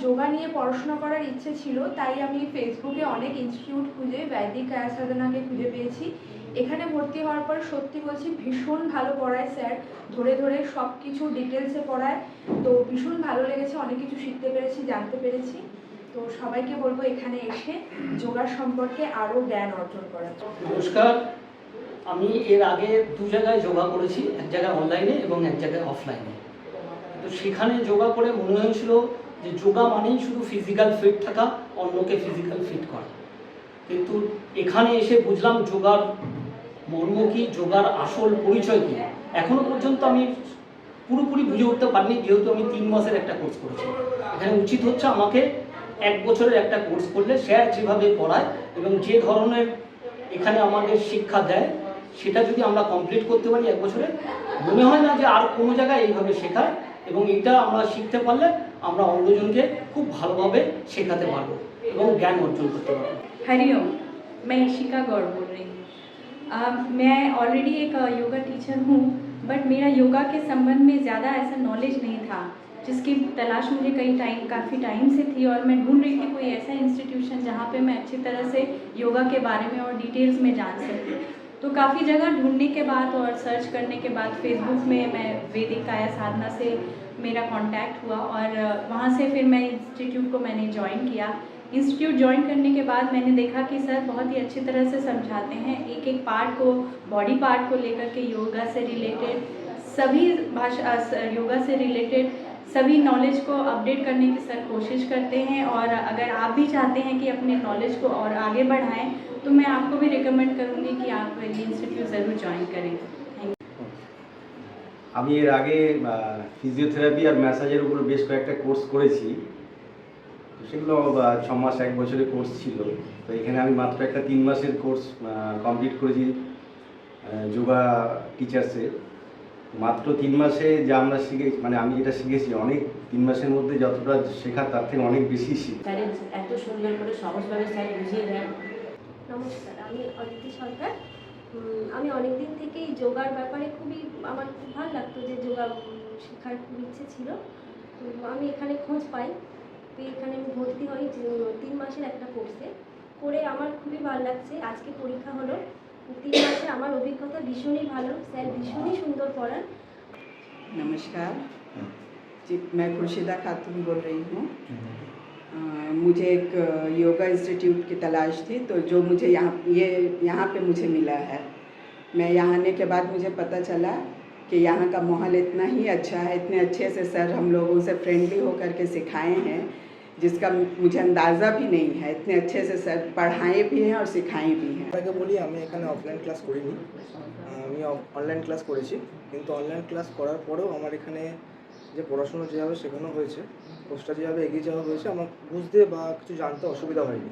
যোগা নিয়ে পড়াশোনা করার ইচ্ছে ছিল, তাই আমি ফেসবুকে অনেক ইনস্টিটিউট খুঁজে বৈদিক কায়া সাধনাকে খুঁজে পেয়েছি। এখানে ভর্তি হওয়ার পর সত্যি বলছি ভীষণ ভালো পড়ায় স্যার, ধরে ধরে সব কিছু ডিটেলসে পড়ায়। তো ভীষণ ভালো লেগেছে, অনেক কিছু শিখতে পেরেছি, জানতে পেরেছি। তো সবাইকে বলবো এখানে এসে যোগার সম্পর্কে আরও জ্ঞান অর্জন করার। নমস্কার, আমি এর আগে দু জায়গায় যোগা করেছি, এক জায়গায় অনলাইনে এবং এক জায়গায় অফলাইনে। তো সেখানে যোগা করে মনে হয়েছিল যে যোগা মানেই শুধু ফিজিক্যাল ফিট থাকা, অন্যকে ফিজিক্যাল ফিট করা। কিন্তু এখানে এসে বুঝলাম যোগার মর্ম কী, যোগার আসল পরিচয় কী। এখনও পর্যন্ত আমি পুরোপুরি বুঝে উঠতে পারিনি, যেহেতু আমি 3 মাসের একটা কোর্স করেছি। এখানে উচিত হচ্ছে আমাকে 1 বছরের একটা কোর্স করলে স্যার যেভাবে পড়ায় এবং যে ধরনের এখানে আমাদের শিক্ষা দেয় সেটা যদি আমরা কমপ্লিট করতে পারি 1 বছরে, মনে হয় না যে আর কোনো জায়গায় এইভাবে শেখায়। এবং এটা আমরা শিখতে পারলে আমরা অন্যজনকে খুব ভালোভাবে শেখাতে পারবো এবং জ্ঞান অর্জন করতে পারবো। हरिओम, मैं इशिका गौर बोल रही हूँ। मैं ऑलरेडी एक योगा टीचर हूँ, बट मेरा योगा के संबंध में ज़्यादा ऐसा नॉलेज नहीं था, जिसकी तलाश मुझे काफ़ी टाइम से थी। और मैं ढूंढ रही थी कोई ऐसा इंस्टीट्यूशन जहाँ पे मैं अच्छी तरह से योगा के बारे में और डिटेल्स में जान सकूँ। तो काफ़ी जगह ढूंढने के बाद और सर्च करने के बाद फेसबुक में मैं वैदिक काया साधना से मेरा कांटेक्ट हुआ, और वहाँ से फिर मैं इंस्टीट्यूट को मैंने ज्वाइन किया। इंस्टीट्यूट ज्वाइन करने के बाद मैंने देखा कि सर बहुत ही अच्छी तरह से समझाते हैं, एक एक पार्ट को, बॉडी पार्ट को लेकर के योगा से रिलेटेड सभी योगा से रिलेटेड सभी नॉलेज को अपडेट करने की सर कोशिश करते हैं। और अगर आप भी चाहते हैं कि अपने नॉलेज को और आगे बढ़ाएं, तो मैं आपको भी रिकमेंड करूँगी कि आप ये इंस्टीट्यूट ज़रूर ज्वाइन करें। আমি এর আগে ফিজিওথেরাপি আর ম্যাসাজের উপর বেশ কয়েকটা কোর্স করেছি। সেগুলো 6 মাস 1 বছরের কোর্স ছিল। তো এখানে আমি মাত্র একটা 3 মাসের কোর্স কমপ্লিট করেছি যোগা টিচার্সে। মাত্র 3 মাসে যা আমরা শিখেছি, মানে আমি যেটা শিখেছি, অনেক 3 মাসের মধ্যে যতটা শেখা তার থেকে অনেক বেশি শিখি। এত সুন্দর করে সহজভাবে স্যার বুঝিয়ে দেন। নমস্কার, আমি অদিতি সরকার। আমি অনেক দিন থেকেই যোগার ব্যাপারে আমার খুব ভালো লাগতো, যে যোগা শেখার খুব ইচ্ছে ছিল। তো আমি এখানে খোঁজ পাই, তো এখানে আমি ভর্তি হই 3 মাসের একটা কোর্সে করে। আমার খুবই ভালো লাগছে। আজকে পরীক্ষা হলো। 3 মাসে আমার অভিজ্ঞতা ভীষণই ভালো, স্যার ভীষণই সুন্দর পড়ান। नमस्कार जी, मैं खुर्शीदा खातून बोल रही हूँ। मुझे एक योगा इंस्टीट्यूट की तलाश थी, तो जो मुझे यहाँ पे मुझे मिला है। मैं यहाँ आने के बाद मुझे पता चला कि यहाँ का माहौल इतना ही अच्छा है, इतने अच्छे से सर हम लोगों से फ्रेंडली होकर के सिखाए हैं, जिसका मुझे अंदाज़ा भी नहीं है। इतने अच्छे से सर पढ़ाए भी हैं और सिखाए भी हैं। আগে বলি, আমি এখানে অফলাইন ক্লাস করিনি, আমি অনলাইন ক্লাস করেছি। কিন্তু অনলাইন ক্লাস করার পরেও আমার এখানে যে পড়াশোনা যেভাবে শেখানো হয়েছে, কোর্সটা যেভাবে এগিয়ে যাওয়া হয়েছে, আমার বুঝতে বা কিছু জানতে অসুবিধা হয়নি।